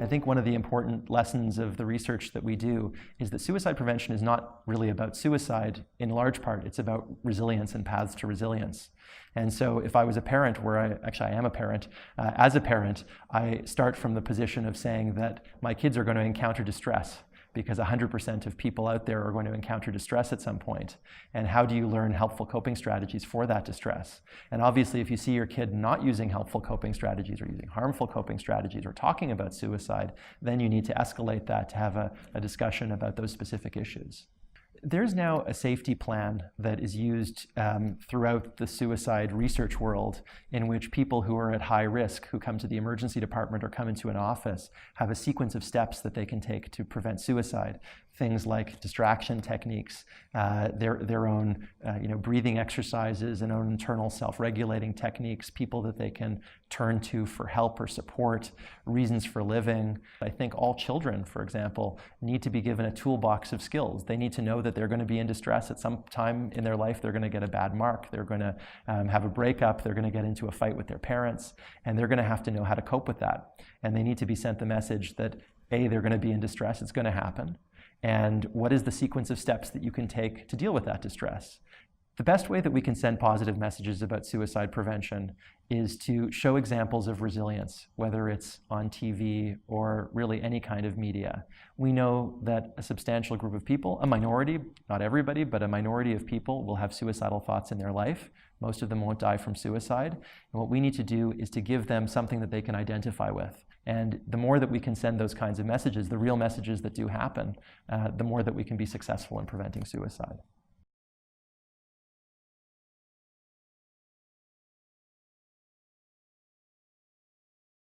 think one of the important lessons of the research that we do is that suicide prevention is not really about suicide. In large part, it's about resilience and paths to resilience. And so if I was a parent, I am a parent, as a parent, I start from the position of saying that my kids are going to encounter distress, because 100% of people out there are going to encounter distress at some point. And how do you learn helpful coping strategies for that distress? And obviously, if you see your kid not using helpful coping strategies or using harmful coping strategies or talking about suicide, then you need to escalate that to have a discussion about those specific issues. There's now a safety plan that is used throughout the suicide research world, in which people who are at high risk, who come to the emergency department or come into an office, have a sequence of steps that they can take to prevent suicide. Things like distraction techniques, their own breathing exercises and own internal self-regulating techniques, people that they can turn to for help or support, reasons for living. I think all children, for example, need to be given a toolbox of skills. They need to know that they're going to be in distress at some time in their life. They're going to get a bad mark. They're going to have a breakup. They're going to get into a fight with their parents. And they're going to have to know how to cope with that. And they need to be sent the message that, A, they're going to be in distress. It's going to happen. And what is the sequence of steps that you can take to deal with that distress? The best way that we can send positive messages about suicide prevention is to show examples of resilience, whether it's on TV or really any kind of media. We know that a substantial group of people, a minority, not everybody, but a minority of people will have suicidal thoughts in their life. Most of them won't die from suicide. And what we need to do is to give them something that they can identify with. And the more that we can send those kinds of messages, the real messages that do happen, the more that we can be successful in preventing suicide.